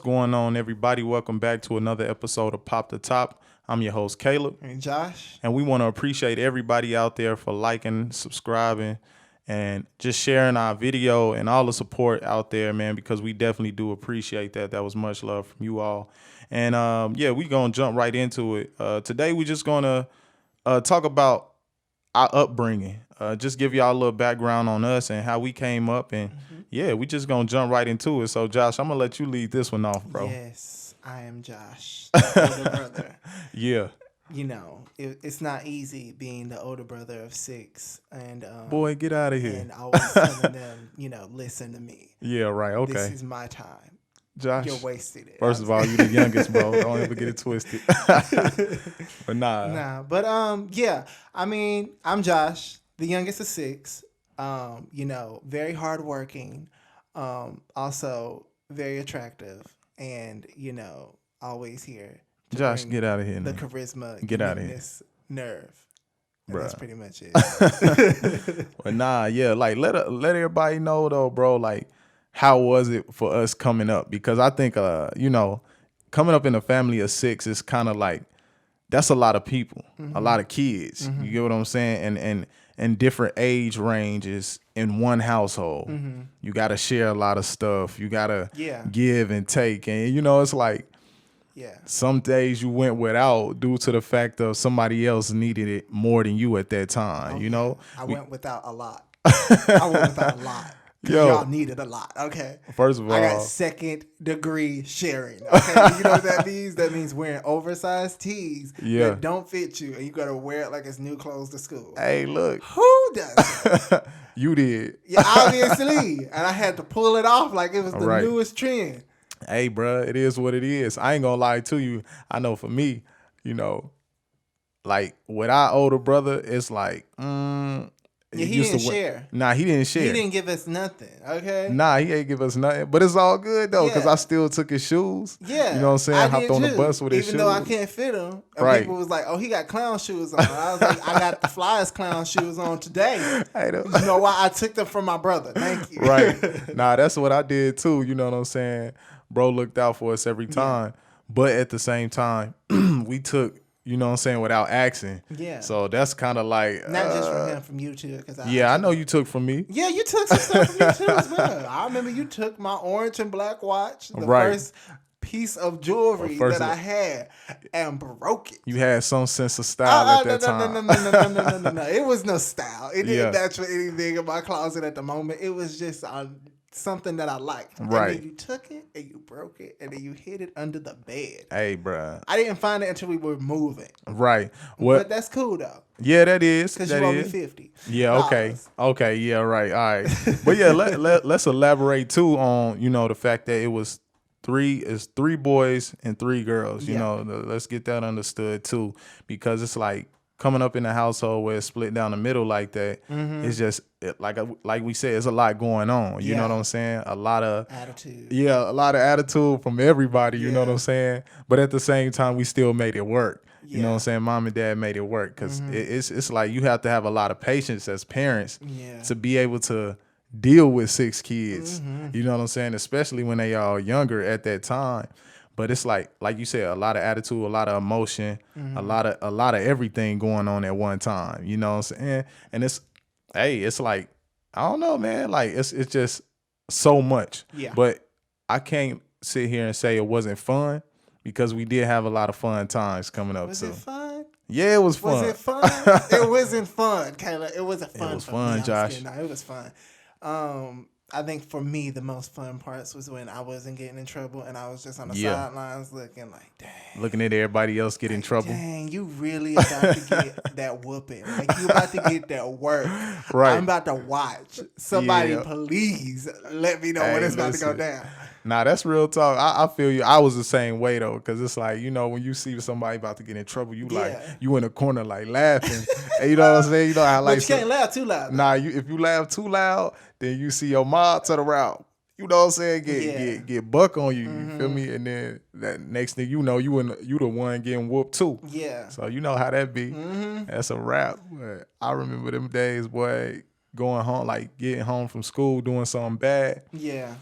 going on, everybody? Welcome back to another episode of Pop the Top. I'm your host, Caleb. And Josh. And we want to appreciate everybody out there for liking, subscribing, and just sharing our video and all the support out there, man, because we definitely do appreciate that. That was much love from you all. And, we're going to jump right into it. Today, we're just going to talk about our upbringing. Just give y'all a little background on us and how we came up. And, we just going to jump right into it. So, Josh, I'm going to let you lead this one off, bro. Yes, I am Josh, the older brother. Yeah. You know, it's not easy being the older brother of six. And boy, get out of here. And always telling them, listen to me. Yeah, right. Okay. This is my time. Josh, you're wasting it. First of all, you the youngest, bro. Don't ever get it twisted. But But I mean, I'm Josh, the youngest of six. Very hardworking, also very attractive, and always here. Josh, get out of here. The charisma, get out of here. Nerve. That's pretty much it. But let everybody know though, bro. Like, how was it for us coming up? Because I think, coming up in a family of six is kind of like, that's a lot of people, a lot of kids. You get what I'm saying? And different age ranges in one household. You got to share a lot of stuff. You got to give and take. And, it's like, some days you went without due to the fact of somebody else needed it more than you at that time, I went without a lot. I went without a lot. Y'all needed a lot, okay? First of all, I got second degree sharing, okay? You know what that means? That means wearing oversized tees that don't fit you, and you got to wear it like it's new clothes to school. Hey, look. Who does that? You did. Yeah, obviously. And I had to pull it off like it was the newest trend. Hey, bro, it is what it is. I ain't gonna lie to you. I know for me, like with our older brother, it's like, he didn't share. Nah, he didn't share. He didn't give us nothing, okay? Nah, he ain't give us nothing. But it's all good, though, because I still took his shoes. Yeah. You know what I'm saying? I hopped on the bus with his shoes. Even though I can't fit them. And people was like, oh, he got clown shoes on. I was like, I got the flyest clown shoes on today. You know why? I took them from my brother. Thank you. Right. Nah, that's what I did, too. You know what I'm saying? Bro looked out for us every time. But at the same time, we took, without asking. Yeah. So that's kind of like... Not just from him, from you too. I know you took from me. Yeah, you took some stuff from me too as well. I remember you took my orange and black watch, the first piece of jewelry that I had, and broke it. You had some sense of style at that time. No. It was no style. It didn't match with anything in my closet at the moment. It was just... something that I liked. Right. And then you took it and you broke it and then you hid it under the bed. Hey, bruh. I didn't find it until we were moving. Right. But that's cool, though. Yeah, that is. Because you owe me $50. Yeah, okay. Okay, yeah, right. All right. But yeah, let's elaborate, too, on, the fact that it was three boys and 3 girls. Let's get that understood, too. Because it's like, coming up in a household where it's split down the middle like that, it's just like we said, it's a lot going on. You know what I'm saying? A lot of attitude. Yeah, a lot of attitude from everybody. You know what I'm saying? But at the same time, we still made it work. You know what I'm saying? Mom and dad made it work because it's like you have to have a lot of patience as parents to be able to deal with 6 kids. You know what I'm saying? Especially when they are younger at that time. But it's like you said, a lot of attitude, a lot of emotion, a lot of everything going on at one time. You know what I'm saying? And it's like, I don't know, man. Like it's just so much. Yeah. But I can't sit here and say it wasn't fun because we did have a lot of fun times coming up. Was it fun? Yeah, it was fun. Was it fun? It wasn't fun, Kayla. It wasn't fun. It was fun, Josh. No, it was fun. I think for me, the most fun parts was when I wasn't getting in trouble and I was just on the sidelines looking like, dang. Looking at everybody else get in trouble. Dang, you really about to get that whooping. Like, you about to get that work. Right. I'm about to watch. Somebody, please let me know when it's about to go down. Nah, that's real talk. I feel you. I was the same way, though, because it's like, when you see somebody about to get in trouble, you you in a corner, like, laughing. And you know what I'm saying? You know how, like... But you can't laugh too loud. Nah, if you laugh too loud, then you see your mom turn around. You know what I'm saying? Get buck on you. You feel me? And then that next thing you know, you the one getting whooped, too. Yeah. So you know how that be. That's a wrap. But I remember them days, boy, going home, like, getting home from school, doing something bad. Yeah.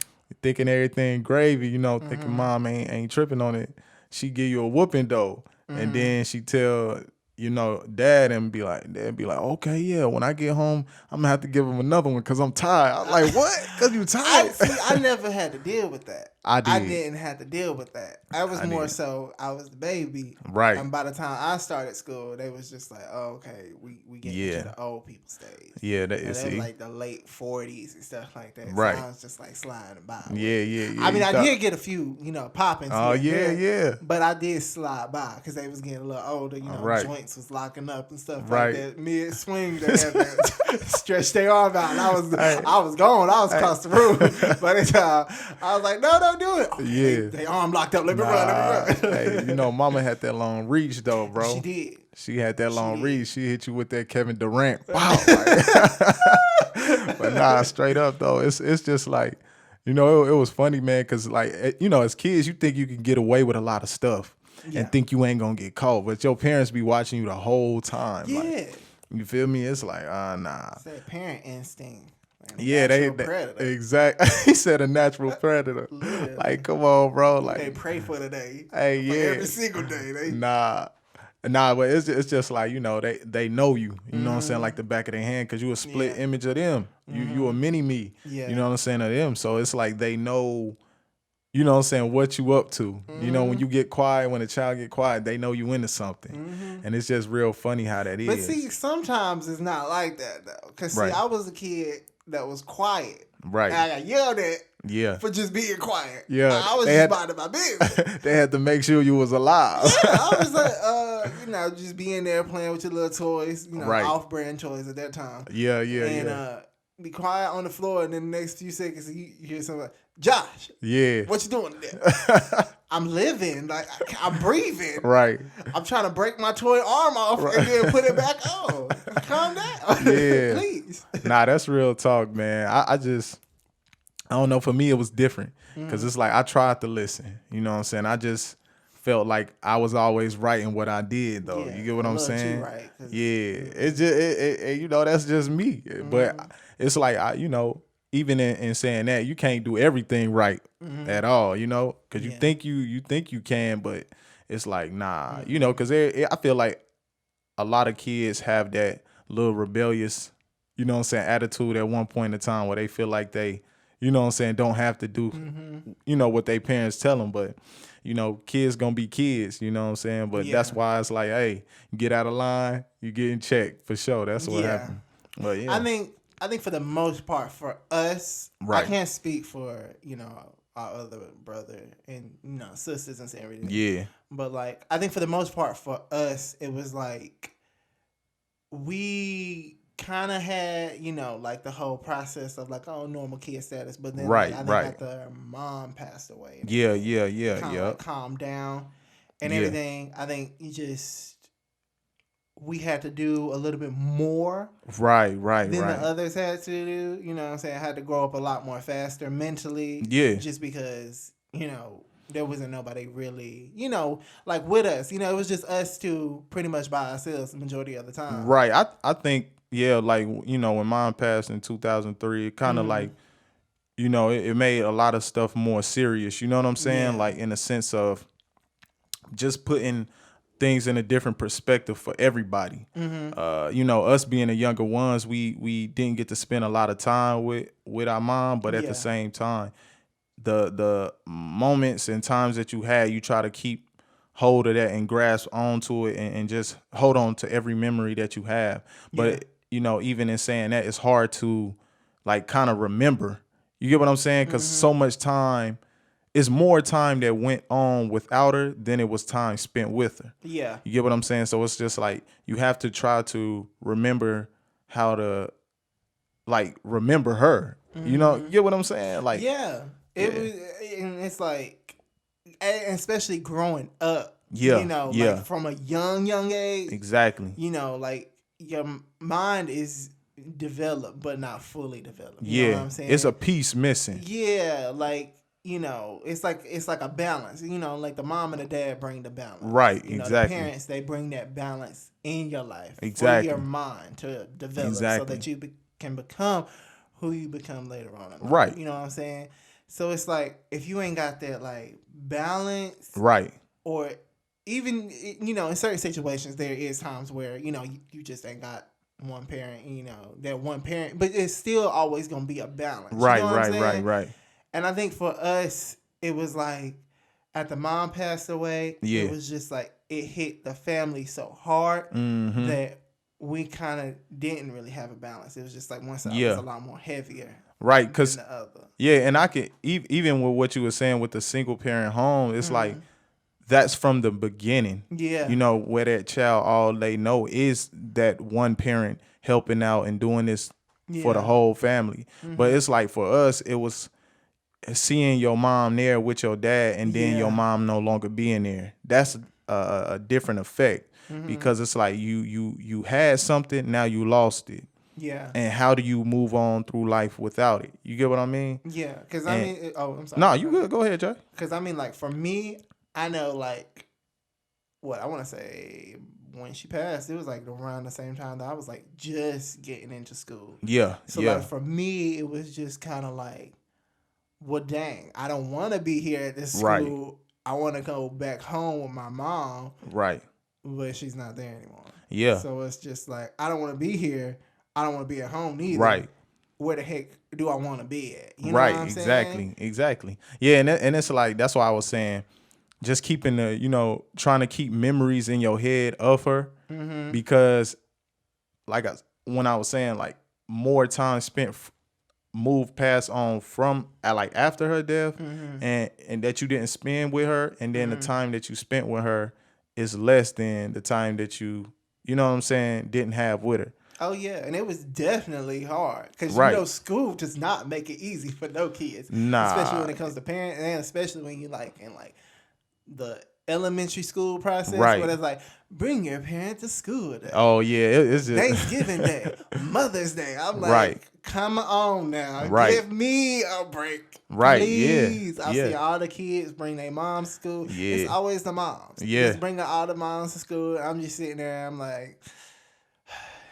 thinking everything gravy, thinking mom ain't tripping on it. She give you a whooping though. And then she tell, dad and dad be like, okay, yeah, when I get home, I'm gonna have to give him another one because I'm tired. I'm like, what? Because you tired? I never had to deal with that. I did. I didn't have to deal with that. I was more so I was the baby. Right. And by the time I started school, they was just like, oh, okay, we get into the old people stage. Yeah, that is like the late 40s and stuff like that. Right. So I was just like sliding by. Yeah. I mean, I did get a few, popping. Oh, yeah. But I did slide by because they was getting a little older. Joints was locking up and stuff like that. Mid swing, they had to stretch their arm out. And I was gone. I was across the room. But I was like, no, don't do it. Oh, yeah. They arm locked up. Let me run. Hey, mama had that long reach though, bro. She did. She had that long reach. She hit you with that Kevin Durant. Wow. But nah, straight up though, it's just like, it was funny, man, because like, as kids, you think you can get away with a lot of stuff and think you ain't gonna get caught, but your parents be watching you the whole time. Yeah. Like, you feel me? It's like, nah. It's that parent instinct. Yeah, they exactly. He said a natural predator. Literally. Like, come on, bro. Like, they pray for the day. Hey, yeah. Every single day. Nah, but it's just like, they know you. You know what I'm saying? Like the back of their hand, because you a split image of them. You a mini me. Yeah. You know what I'm saying, of them. So it's like they know, you know what I'm saying, what you up to. When you get quiet, when a child get quiet, they know you into something. And it's just real funny how that is. But see, sometimes it's not like that though. Because see, I was a kid that was quiet. Right. And I got yelled at for just being quiet. Yeah. I was just minding my business. They had to make sure you was alive. Yeah, I was like, just being there playing with your little toys, off-brand toys at that time. Yeah. And be quiet on the floor, and then the next few seconds you hear something like, Josh. Yeah. What you doing there? I'm living. Like, I'm breathing. Right. I'm trying to break my toy arm off and then put it back on. Calm down. Yeah. Please. Nah, that's real talk, man. I don't know. For me, it was different because it's like I tried to listen. You know what I'm saying? I just felt like I was always right in what I did, though. Yeah, you get what I'm saying? Right, yeah. It's just, that's just me. But it's like, even in saying that, you can't do everything right at all, because you think you can, but it's like, nah, because I feel like a lot of kids have that little rebellious, attitude at one point in time where they feel like they, don't have to do, what their parents tell them, but kids gonna be kids, but that's why it's like, hey, get out of line, you get in check for sure. That's what happened. But yeah, I think for the most part, for us, I can't speak for, our other brother and, sisters and everything. Yeah. But, like, I think for the most part, for us, it was like we kind of had, like the whole process of like, normal kid status. But then I think after mom passed away. Yeah. Like calmed down and everything. I think we had to do a little bit more than the others had to do. You know what I'm saying? I had to grow up a lot more faster mentally. Yeah. Just because, there wasn't nobody really, like with us. It was just us two pretty much by ourselves the majority of the time. Right. I think, like, when mom passed in 2003, it kind of like, it made a lot of stuff more serious. You know what I'm saying? Yeah. Like in the sense of just putting things in a different perspective for everybody. Us being the younger ones, we didn't get to spend a lot of time with our mom, but at the same time, the moments and times that you had, you try to keep hold of that and grasp onto it and just hold on to every memory that you have. But even in saying that, it's hard to like kind of remember. You get what I'm saying? Because so much time. It's more time that went on without her than it was time spent with her. Yeah. You get what I'm saying? So it's just like you have to try to remember how to like remember her. You get what I'm saying? Like it was, and it's like, and especially growing up. Like from a young age. Exactly. Like your mind is developed but not fully developed. You know what I'm saying? It's a piece missing. Yeah, like it's like a balance. Like the mom and the dad bring the balance. Right, exactly. The parents, they bring that balance in your life. Exactly. For your mind to develop so that you can become who you become later on in life. Right. You know what I'm saying? So it's like if you ain't got that like balance, Right. or even in certain situations there is times where you just ain't got one parent, that one parent, but it's still always gonna be a balance. Right, you know what I'm saying? right. And I think for us, it was like after mom passed away, Yeah. it was just like it hit the family so hard that we kind of didn't really have a balance. It was just like one side was a lot more heavier, right? Because than the other. Yeah, and I could even with what you were saying with the single parent home, it's like that's from the beginning. Yeah. Where that child, all they know is that one parent helping out and doing this for the whole family. But it's like for us, it was seeing your mom there with your dad and then your mom no longer being there. That's a different effect because it's like you had something, now you lost it. Yeah. And how do you move on through life without it? You get what I mean? Yeah. Because I'm sorry. No, you good. Go ahead, Jay. Because like for me, I know like what I want to say when she passed, it was like around the same time that I was like just getting into school. Yeah. So like for me, it was just kind of like, well, dang, I don't want to be here at this school. Right. I want to go back home with my mom. Right. But she's not there anymore. Yeah. So it's just like, I don't want to be here. I don't want to be at home neither. Right. Where the heck do I want to be at? You know right. what I'm Exactly. saying? Exactly. Yeah. And it's like, that's why I was saying, just keeping trying to keep memories in your head of her because like when I was saying, like more time spent moved past on from like after her death and that you didn't spend with her, and then the time that you spent with her is less than the time that you know what I'm saying, didn't have with her. Oh yeah, and it was definitely hard because school does not make it easy for no kids. Nah, especially when it comes to parents, and especially when you like in like the elementary school process, right, where it's like bring your parent to school today. Oh yeah, it's just Thanksgiving Day, Mother's Day. I'm like, right. Come on now, right. Give me a break, right? Please. Yeah, I see all the kids bring their moms to school. Yeah, it's always the moms. Yeah, just bringing all the moms to school. I'm just sitting there. I'm like.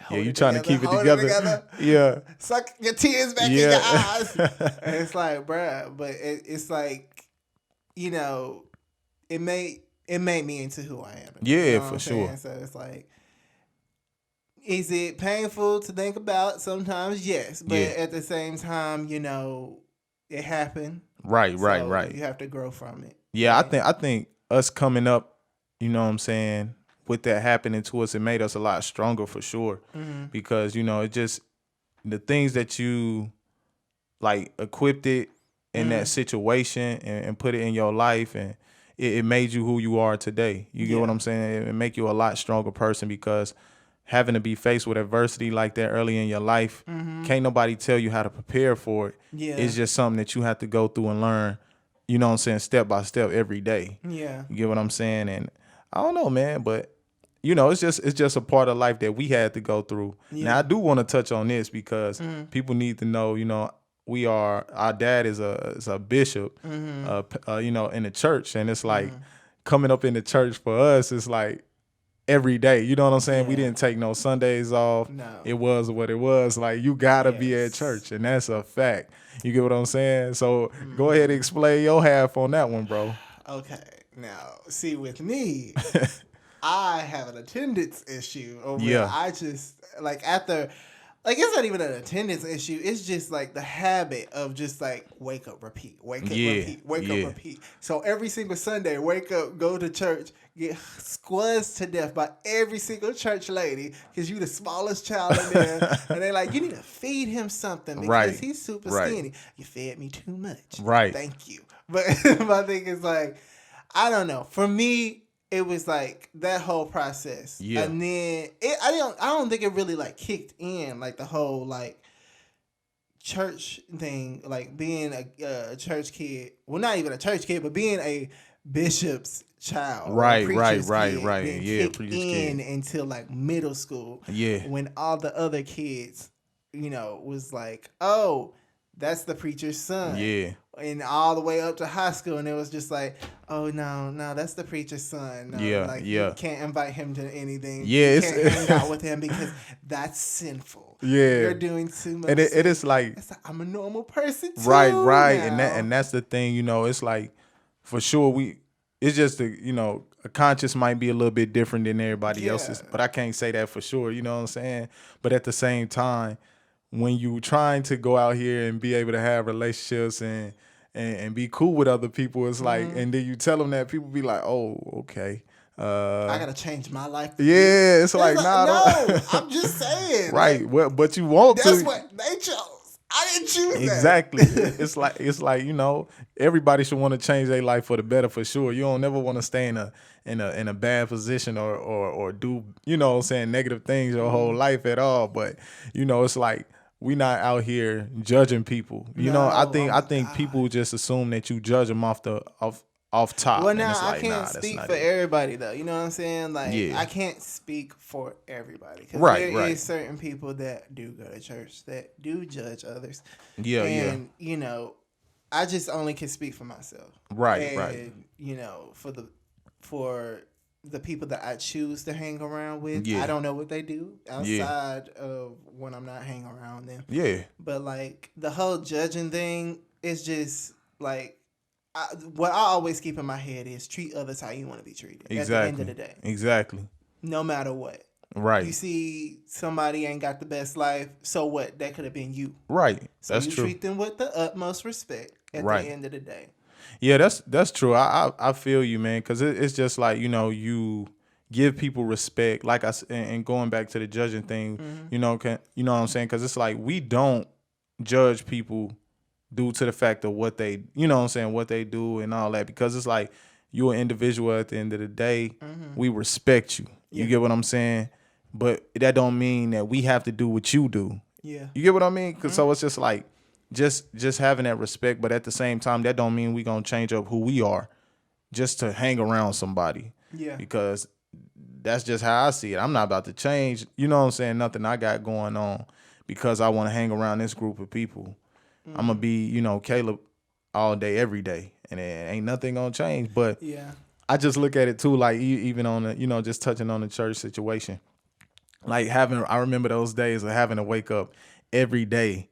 Yeah, you trying to keep it together. Yeah. Suck your tears back in your eyes. And it's like, bruh, but it's like, it made me into who I am. Yeah, for sure. So it's like, is it painful to think about? Sometimes, yes. But at the same time, it happened. Right. You have to grow from it. Yeah, I think us coming up, you know what I'm saying, with that happening to us, it made us a lot stronger for sure. Because, it just, the things that you like equipped it in that situation and put it in your life, and it made you who you are today. You get what I'm saying? It make you a lot stronger person because having to be faced with adversity like that early in your life, can't nobody tell you how to prepare for it. Yeah. It's just something that you have to go through and learn, you know what I'm saying, step by step every day. Yeah. You get what I'm saying? And I don't know, man, but it's just a part of life that we had to go through. Yeah. Now I do want to touch on this because people need to know, our dad is a bishop, in the church, and it's like coming up in the church for us, it's like every day. You know what I'm saying? Yeah. We didn't take no Sundays off. No. It was what it was. Like you gotta be at church, and that's a fact. You get what I'm saying? So go ahead and explain your half on that one, bro. Okay. Now, see, with me. I have an attendance issue over I just after it's not even an attendance issue. It's just like the habit of just like wake up, repeat, wake up, repeat, wake up, repeat. So every single Sunday, wake up, go to church, get squazzed to death by every single church lady because you the smallest child in there, and they're like, you need to feed him something because he's super skinny. You fed me too much. Right. Thank you. But my thing is like, I don't know. For me, it was like that whole process. Yeah. And then I don't think it really like kicked in like the whole like church thing, like being a church kid. Well, not even a church kid, but being a bishop's child. Right. Didn't kick in until like middle school. Yeah. When all the other kids, was like, oh, that's the preacher's son. Yeah. And all the way up to high school, and it was just like, oh no, that's the preacher's son. No, Yeah, like yeah. You can't invite him to anything. Yeah, you can't hang out with him because that's sinful. Yeah, you're doing too much. And it is like, I'm a normal person too. Right, now. and that's the thing. It's like, for sure it's just a conscience might be a little bit different than everybody else's, but I can't say that for sure. You know what I'm saying? But at the same time, when you trying to go out here and be able to have relationships and be cool with other people, it's like, and then you tell them that, people be like, oh, okay. I gotta change my life. Yeah, it's like, nah, no, I'm just saying. Right, well, but you want that's to. That's what they chose. I didn't choose that. Exactly. It's like everybody should want to change their life for the better, for sure. You don't never want to stay in a bad position or do what I'm saying, negative things your whole life at all. But it's like, we not out here judging people. I think people just assume that you judge them off top. Well, now I can't speak for everybody though. You know what I'm saying? Like, I can't speak for everybody because there is certain people that do go to church that do judge others. Yeah, and I just only can speak for myself. Right. For the people that I choose to hang around with, I don't know what they do outside of when I'm not hanging around them. Yeah. But like the whole judging thing is just like. What I always keep in my head is treat others how you want to be treated. Exactly. At the end of the day. Exactly. No matter what. Right. You see somebody ain't got the best life, so what? That could have been you. Right. So that's you true. Treat them with the utmost respect at the end of the day. Yeah, that's true. I feel you, man, because it's just like, you give people respect. Like and going back to the judging thing, you know what I'm saying? Because it's like, we don't judge people due to the fact of what they, what they do and all that, because it's like, you're an individual at the end of the day. We respect you. You get what I'm saying? But that don't mean that we have to do what you do. Yeah. You get what I mean? Cause so it's just like, just having that respect, but at the same time, that don't mean we gonna change up who we are just to hang around somebody. Yeah. Because that's just how I see it. I'm not about to change, nothing I got going on because I want to hang around this group of people. I'm going to be, Caleb all day, every day. And it ain't nothing going to change. But I just look at it too, like even on the, just touching on the church situation. Like I remember those days of having to wake up every day,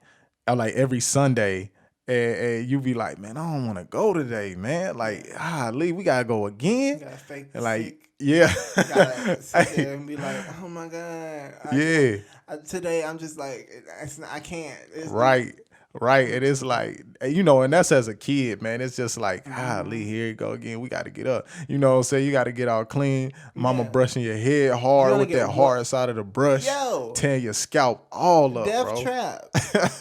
or like every Sunday. And you be like, man, I don't want to go today, man. Like, Lee, we got to go again. You got to fake the like, sick. Yeah. You got to sit there and be like, oh my God. Today I'm just like, I can't. Right. Right. It is like, and that's as a kid, man. It's just like, Lee, here you go again. We got to get up. You got to get all clean. Mama brushing your head hard with that hard side of the brush. Tearing your scalp all up, Death bro. trap.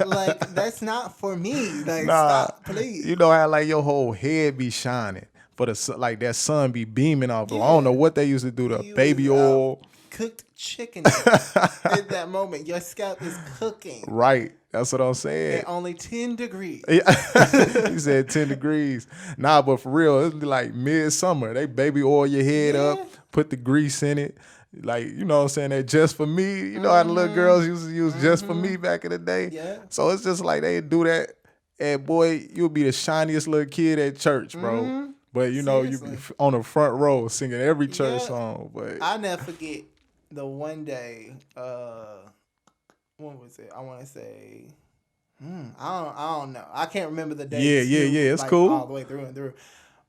Like, that's not for me. Like, stop, please. You know how like your whole head be shining for the sun, like that sun be beaming off. I don't know what they used to do to baby oil. Cooked chicken at that moment. Your scalp is cooking. Right. That's what I'm saying. At only 10 degrees. You said 10 degrees. Nah, but for real, it's like midsummer. They baby oil your head up, put the grease in it. Like, you know what I'm saying? That just for me. You know how the little girls used to use just for me back in the day? Yeah. So it's just like they do that. And boy, you'll be the shiniest little kid at church, bro. But you be on the front row singing every church song. But I'll never forget the one day, when was it? I want to say, I don't know. I can't remember the date. Yeah. It's cool. All the way through and through.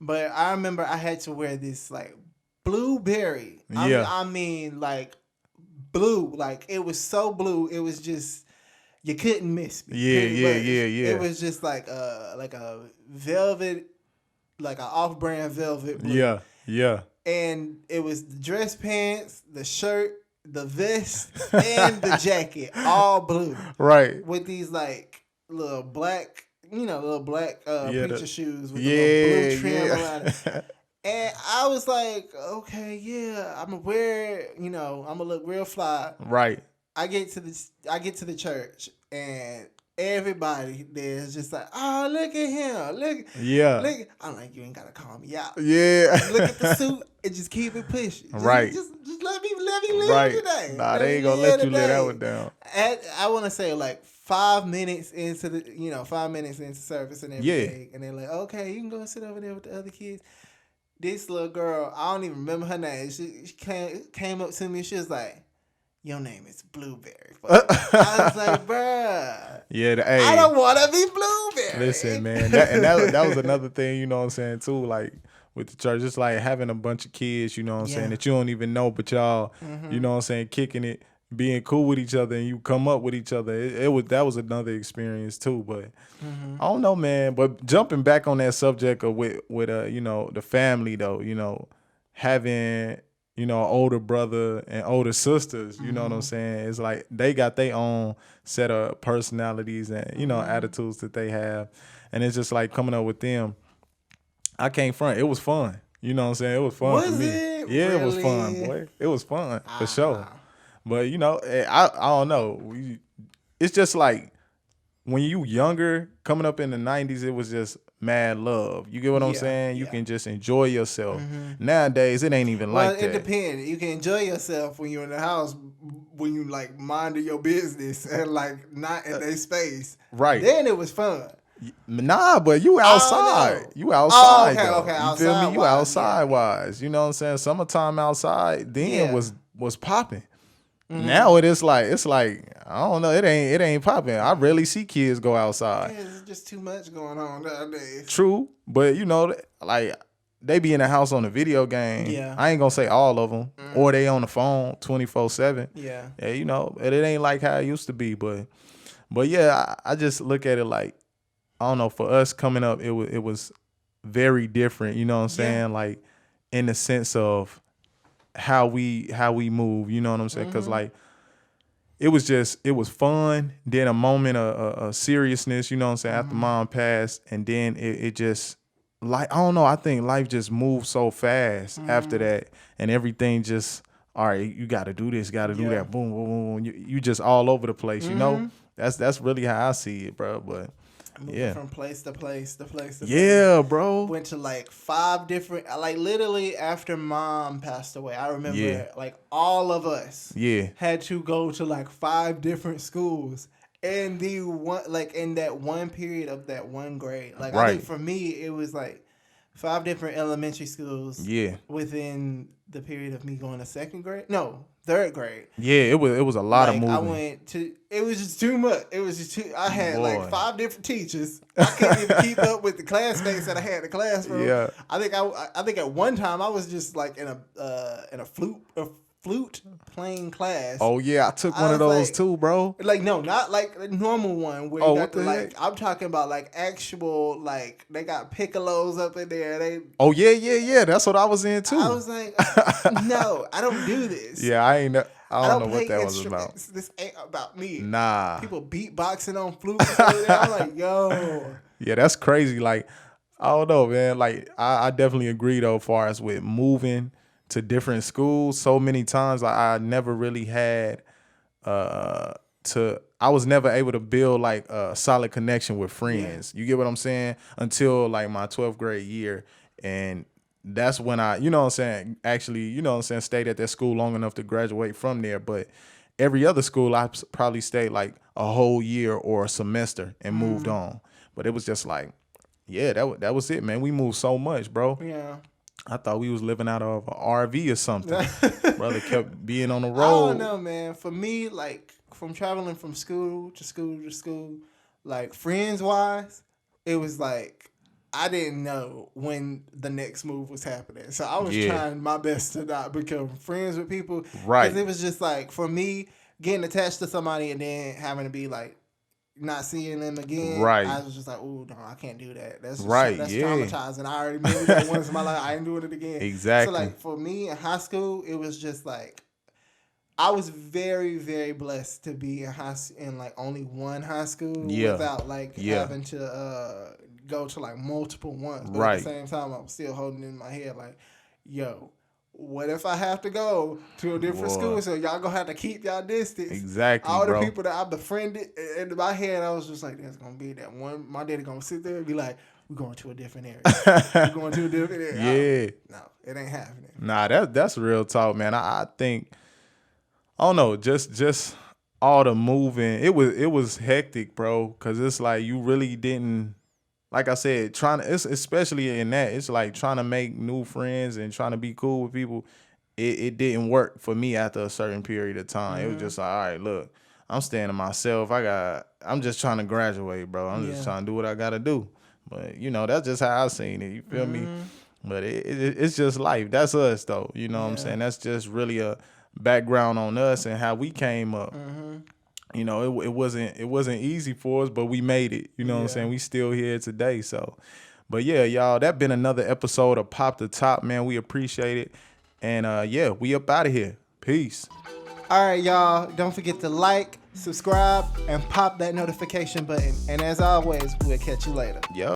But I remember I had to wear this like blueberry. I mean like blue. Like it was so blue. It was just, you couldn't miss me. Yeah. It was just like a velvet, like an off-brand velvet blue. Yeah. And it was the dress pants, the shirt, the vest, and the jacket, all blue. Right. With these like little black, preacher shoes with the little blue trim around it. And I was like, okay, I'm gonna wear it, I'm gonna look real fly. Right. I get to the church and everybody there's just like, oh, look at him. Look. I'm like, you ain't gotta call me out. Yeah. Look at the suit and just keep it pushing. Right. Just let me live today. Nah, they ain't gonna let you live that one down. I want to say like 5 minutes into 5 minutes into service and everything, and they're like, okay, you can go sit over there with the other kids. This little girl, I don't even remember her name. She came up to me. She was like, "Your name is Blueberry." I was like, "Bruh, yeah, I don't want to be Blueberry." Listen, man, that was another thing, you know what I'm saying, too. Like with the church, it's like having a bunch of kids, you know what I'm saying, that you don't even know, but y'all, you know what I'm saying, kicking it, being cool with each other, and you come up with each other. That was another experience too. But I don't know, man. But jumping back on that subject of with the family though, having older brother and older sisters, you know what I'm saying? It's like they got their own set of personalities and attitudes that they have, and it's just like coming up with them. I can't front. It was fun. You know what I'm saying? It was fun for me. Yeah, really? It was fun, boy. It was fun for sure. But I don't know. It's just like when you younger, coming up in the 90s, it was just mad love. You get what I'm saying? You can just enjoy yourself. Nowadays, it ain't even like that. Well, it depends. You can enjoy yourself when you're in the house, when you like minding your business and like not in their space. Right. Then it was fun. Nah, but you outside. You outside. Oh, okay. You feel me? You outside wise. You know what I'm saying? Summertime outside then was popping. Now it's like I don't know. It ain't popping. I rarely see kids go outside. Yeah, there's just too much going on nowadays. True, but like they be in the house on a video game. Yeah, I ain't gonna say all of them, or they on the phone 24/7. Yeah, it ain't like how it used to be. But yeah, I just look at it like I don't know. For us coming up, it was very different. You know what I'm saying? Like in the sense of how we move, you know what I'm saying? Because like it was fun. Then a moment of seriousness, you know what I'm saying? After mom passed, and then it just like I don't know. I think life just moved so fast after that, and everything just all right. You got to do this, got to do that. Boom, boom, boom. You just all over the place. You know, that's really how I see it, bro. But moving from place to place to place to place. Yeah, bro. Went to like 5 different, like literally after mom passed away, I remember like all of us had to go to like 5 different schools in the one, like in that one period of that one grade. Like I think for me, it was like 5 different elementary schools within the period of me going to 2nd grade. No, 3rd grade. Yeah, it was a lot of moving. I went to. It was just too much. It was just too. I had like 5 different teachers. I couldn't even keep up with the classmates that I had in the classroom. Yeah. I think at one time I was just like in a flute playing class. Oh yeah, I took one of those too, bro. Like no, not like the normal one where you got to like. I'm talking about like actual like they got piccolos up in there. Oh yeah. That's what I was in too. I was like, no, I don't do this. Yeah, I don't know what that was about. This ain't about me. Nah. People beatboxing on flutes. I'm like, yo. Yeah, that's crazy. Like, I don't know, man. Like, I definitely agree though, as far as with moving to different schools so many times. Like, I never really had I was never able to build like a solid connection with friends. You get what I'm saying? Until like my 12th grade year. And that's when I, you know what I'm saying, actually, you know what I'm saying, stayed at that school long enough to graduate from there. But every other school, I probably stayed like a whole year or a semester and moved on. But it was just like, yeah, that was it, man. We moved so much, bro. Yeah. I thought we was living out of an RV or something. Brother kept being on the road. I don't know, man. For me, like, from traveling from school to school to school, like, friends-wise, it was like, I didn't know when the next move was happening. So I was trying my best to not become friends with people. Right. Because it was just like, for me, getting attached to somebody and then having to be like, not seeing them again. Right. I was just like, oh, no, I can't do that. That's traumatizing. I already moved that once in my life. I ain't doing it again. Exactly. So like for me in high school, it was just like, I was very, very blessed to be in like only one high school without like having to go to like multiple ones. But at the same time, I was still holding it in my head like, yo, what if I have to go to a different school? So y'all gonna have to keep y'all distance. Exactly, all the people that I befriended, in my head, I was just like, there's gonna be that one. My daddy gonna sit there and be like, we're going to a different area. We're going to a different area. Yeah. No, it ain't happening. Nah, that's real talk, man. I think, I don't know, just all the moving, it was hectic, bro. Cause it's like you really didn't, like I said, it's especially in that, it's like trying to make new friends and trying to be cool with people. It didn't work for me after a certain period of time. It was just like, all right, look, I'm staying to myself. I'm just trying to graduate, bro. I'm just trying to do what I gotta do. But that's just how I seen it. You feel me? But it's just life. That's us, though. You know what I'm saying? That's just really a background on us and how we came up. It wasn't easy for us, but we made it. You know what I'm saying? We still here today. So, but yeah, y'all, that been another episode of Pop the Top, man. We appreciate it. And we up out of here. Peace. All right, y'all. Don't forget to like, subscribe, and pop that notification button. And as always, we'll catch you later. Yo.